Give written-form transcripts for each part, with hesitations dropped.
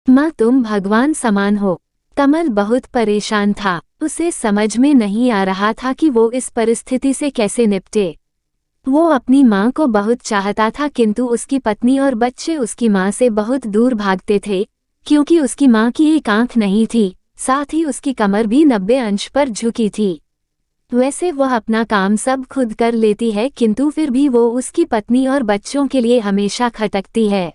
माँ तुम भगवान समान हो। कमल बहुत परेशान था। उसे समझ में नहीं आ रहा था कि वो इस परिस्थिति से कैसे निपटे। वो अपनी माँ को बहुत चाहता था, किंतु उसकी पत्नी और बच्चे उसकी माँ से बहुत दूर भागते थे, क्योंकि उसकी माँ की एक आंख नहीं थी, साथ ही उसकी कमर भी 90 अंश पर झुकी थी। वैसे वह अपना काम सब खुद कर लेती है, किंतु फिर भी वो उसकी पत्नी और बच्चों के लिए हमेशा खटकती है।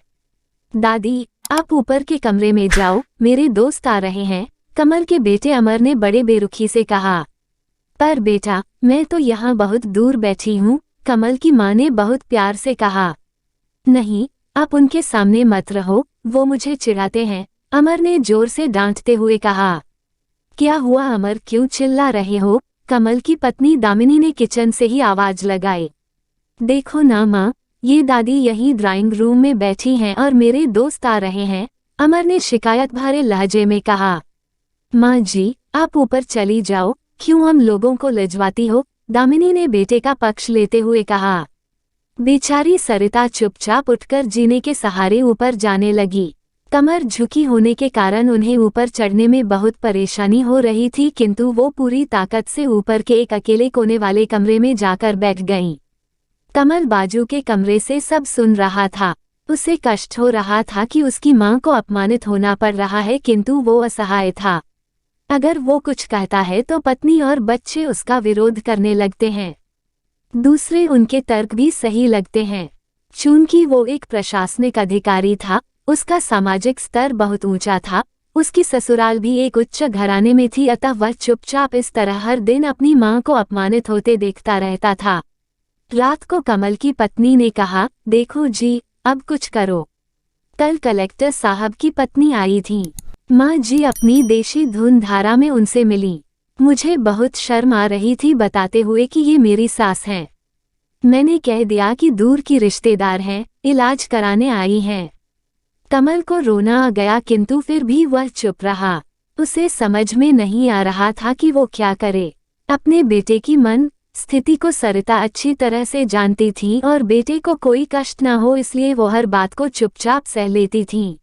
दादी, आप ऊपर के कमरे में जाओ, मेरे दोस्त आ रहे हैं, कमल के बेटे अमर ने बड़े बेरुखी से कहा। पर बेटा, मैं तो यहाँ बहुत दूर बैठी हूँ, कमल की माँ ने बहुत प्यार से कहा। नहीं, आप उनके सामने मत रहो, वो मुझे चिढ़ाते हैं, अमर ने जोर से डांटते हुए कहा। क्या हुआ अमर, क्यों चिल्ला रहे हो? कमल की पत्नी दामिनी ने किचन से ही आवाज लगाई। देखो ना माँ, ये दादी यहीं ड्राइंग रूम में बैठी हैं और मेरे दोस्त आ रहे हैं, अमर ने शिकायत भरे लहजे में कहा। माँ जी, आप ऊपर चली जाओ, क्यों हम लोगों को लजवाती हो? दामिनी ने बेटे का पक्ष लेते हुए कहा। बेचारी सरिता चुपचाप उठकर जीने के सहारे ऊपर जाने लगी। कमर झुकी होने के कारण उन्हें ऊपर चढ़ने में बहुत परेशानी हो रही थी, किंतु वो पूरी ताकत से ऊपर के एक अकेले कोने वाले कमरे में जाकर बैठ गईं। कमल बाजू के कमरे से सब सुन रहा था। उसे कष्ट हो रहा था कि उसकी माँ को अपमानित होना पड़ रहा है, किंतु वो असहाय था। अगर वो कुछ कहता है तो पत्नी और बच्चे उसका विरोध करने लगते हैं। दूसरे उनके तर्क भी सही लगते हैं। चूंकि वो एक प्रशासनिक अधिकारी था, उसका सामाजिक स्तर बहुत ऊंचा था, उसकी ससुराल भी एक उच्च घराने में थी, अतः वह चुपचाप इस तरह हर दिन अपनी माँ को अपमानित होते देखता रहता था। रात को कमल की पत्नी ने कहा, देखो जी, अब कुछ करो। कल कलेक्टर साहब की पत्नी आई थी। माँ जी अपनी देशी धुन धारा में उनसे मिली। मुझे बहुत शर्म आ रही थी बताते हुए कि ये मेरी सास हैं। मैंने कह दिया कि दूर की रिश्तेदार हैं, इलाज कराने आई हैं। कमल को रोना आ गया, किंतु फिर भी वह चुप रहा। उसे समझ में नहीं आ रहा था कि वो क्या करे। अपने बेटे की मन स्थिति को सरिता अच्छी तरह से जानती थी और बेटे को कोई कष्ट न हो, इसलिए वो हर बात को चुपचाप सह लेती थी।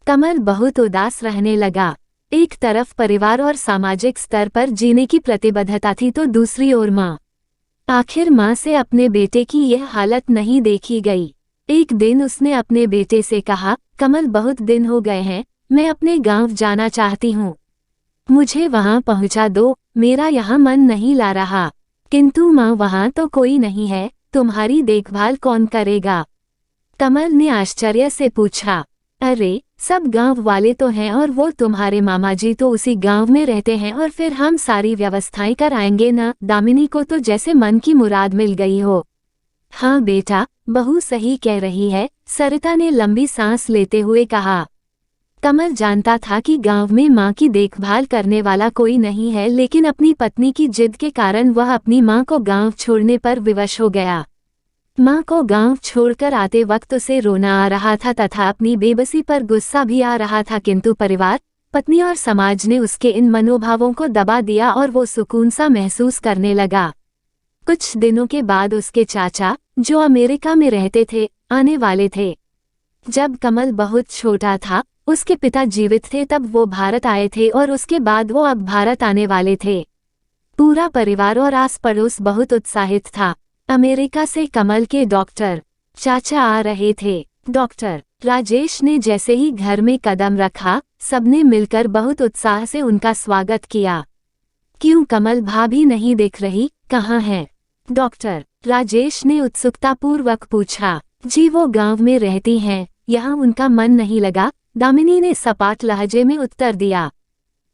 कमल बहुत उदास रहने लगा। एक तरफ परिवार और सामाजिक स्तर पर जीने की प्रतिबद्धता थी, तो दूसरी ओर माँ। आखिर माँ से अपने बेटे की यह हालत नहीं देखी गई। एक दिन उसने अपने बेटे से कहा, कमल बहुत दिन हो गए हैं, मैं अपने गांव जाना चाहती हूँ, मुझे वहां पहुंचा दो, मेरा यहाँ मन नहीं ला रहा। किंतु माँ वहां तो कोई नहीं है, तुम्हारी देखभाल कौन करेगा? कमल ने आश्चर्य से पूछा। अरे, सब गांव वाले तो हैं और वो तुम्हारे मामा जी तो उसी गांव में रहते हैं, और फिर हम सारी व्यवस्थाएं कराएंगे ना। दामिनी को तो जैसे मन की मुराद मिल गई हो। हाँ बेटा, बहू सही कह रही है, सरिता ने लंबी सांस लेते हुए कहा। कमल जानता था कि गांव में माँ की देखभाल करने वाला कोई नहीं है, लेकिन अपनी पत्नी की जिद के कारण वह अपनी माँ को गांव छोड़ने पर विवश हो गया। माँ को गांव छोड़कर आते वक्त उसे रोना आ रहा था तथा अपनी बेबसी पर गुस्सा भी आ रहा था, किंतु परिवार, पत्नी और समाज ने उसके इन मनोभावों को दबा दिया और वो सुकून सा महसूस करने लगा। कुछ दिनों के बाद उसके चाचा, जो अमेरिका में रहते थे, आने वाले थे। जब कमल बहुत छोटा था, उसके पिता जीवित थे, तब वो भारत आए थे और उसके बाद वो अब भारत आने वाले थे। पूरा परिवार और आस पड़ोस बहुत उत्साहित था। अमेरिका से कमल के डॉक्टर चाचा आ रहे थे। डॉक्टर राजेश ने जैसे ही घर में कदम रखा, सबने मिलकर बहुत उत्साह से उनका स्वागत किया। क्यों कमल भाभी नहीं दिख रही, कहाँ है? डॉक्टर राजेश ने उत्सुकतापूर्वक पूछा। जी वो गांव में रहती हैं, यहाँ उनका मन नहीं लगा, दामिनी ने सपाट लहजे में उत्तर दिया।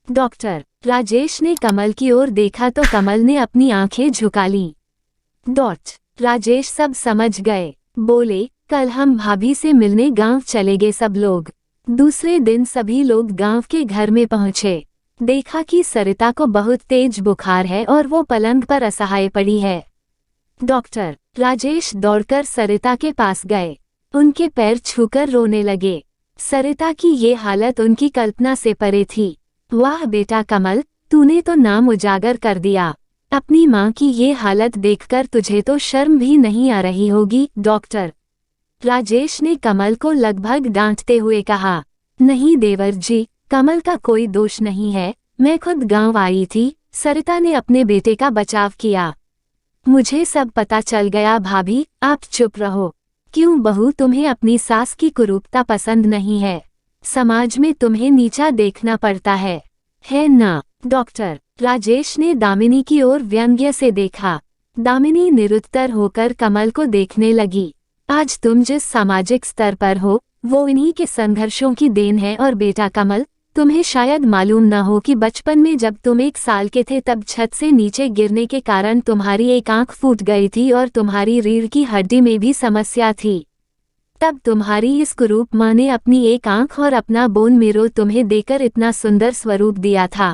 डॉक्टर राजेश ने कमल की ओर देखा तो कमल ने अपनी आंखें झुका ली। राजेश सब समझ गए। बोले, कल हम भाभी से मिलने गांव चले गए सब लोग। दूसरे दिन सभी लोग गांव के घर में पहुंचे। देखा कि सरिता को बहुत तेज बुखार है और वो पलंग पर असहाय पड़ी है। डॉक्टर राजेश दौड़कर सरिता के पास गए, उनके पैर छूकर रोने लगे। सरिता की ये हालत उनकी कल्पना से परे थी। वाह बेटा कमल, तूने तो नाम उजागर कर दिया। अपनी माँ की ये हालत देखकर तुझे तो शर्म भी नहीं आ रही होगी। डॉक्टर राजेश ने कमल को लगभग डांटते हुए कहा। नहीं देवर जी, कमल का कोई दोष नहीं है, मैं खुद गांव आई थी, सरिता ने अपने बेटे का बचाव किया। मुझे सब पता चल गया भाभी, आप चुप रहो। क्यों बहू, तुम्हें अपनी सास की कुरूपता पसंद नहीं है? समाज में तुम्हें नीचा देखना पड़ता है ना? डॉक्टर राजेश ने दामिनी की ओर व्यंग्य से देखा। दामिनी निरुत्तर होकर कमल को देखने लगी। आज तुम जिस सामाजिक स्तर पर हो वो इन्हीं के संघर्षों की देन है। और बेटा कमल, तुम्हें शायद मालूम न हो कि बचपन में जब तुम 1 साल के थे तब छत से नीचे गिरने के कारण तुम्हारी एक आंख फूट गई थी और तुम्हारी रीढ़ की हड्डी में भी समस्या थी। तब तुम्हारी इस कुरूप माँ ने अपनी एक आंख और अपना बोन मेरो तुम्हें देकर इतना सुंदर स्वरूप दिया था।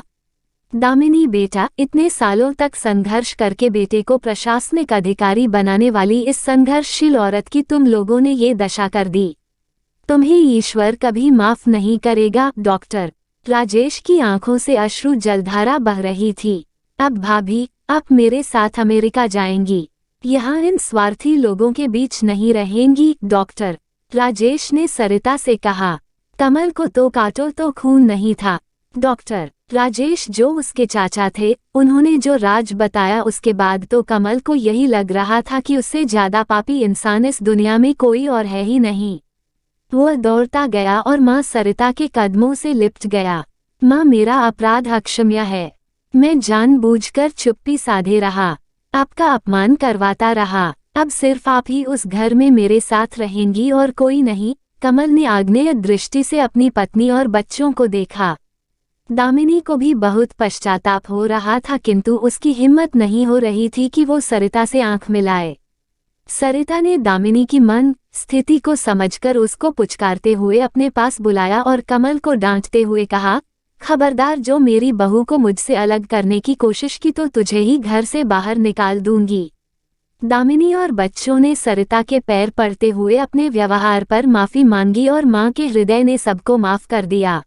दामिनी बेटा, इतने सालों तक संघर्ष करके बेटे को प्रशासनिक अधिकारी बनाने वाली इस संघर्षशील औरत की तुम लोगों ने ये दशा कर दी। तुम्हें ईश्वर कभी माफ नहीं करेगा। डॉक्टर राजेश की आंखों से अश्रु जलधारा बह रही थी। अब भाभी, आप मेरे साथ अमेरिका जाएंगी, यहाँ इन स्वार्थी लोगों के बीच नहीं रहेंगी। डॉक्टर राजेश ने सरिता से कहा। कमल को तो काटो तो खून नहीं था। डॉक्टर राजेश जो उसके चाचा थे, उन्होंने जो राज बताया उसके बाद तो कमल को यही लग रहा था कि उससे ज्यादा पापी इंसान इस दुनिया में कोई और है ही नहीं। वो दौड़ता गया और माँ सरिता के कदमों से लिपट गया। माँ, मेरा अपराध अक्षम्य है। मैं जानबूझकर चुप्पी साधे रहा, आपका अपमान करवाता रहा। अब सिर्फ आप ही उस घर में मेरे साथ रहेंगी और कोई नहीं। कमल ने आग्नेय दृष्टि से अपनी पत्नी और बच्चों को देखा। दामिनी को भी बहुत पश्चाताप हो रहा था, किंतु उसकी हिम्मत नहीं हो रही थी कि वो सरिता से आंख मिलाए। सरिता ने दामिनी की मन स्थिति को समझकर उसको पुचकारते हुए अपने पास बुलाया और कमल को डांटते हुए कहा, खबरदार, जो मेरी बहू को मुझसे अलग करने की कोशिश की तो तुझे ही घर से बाहर निकाल दूंगी। दामिनी और बच्चों ने सरिता के पैर पड़ते हुए अपने व्यवहार पर माफी मांगी और मां के हृदय ने सबको माफ कर दिया।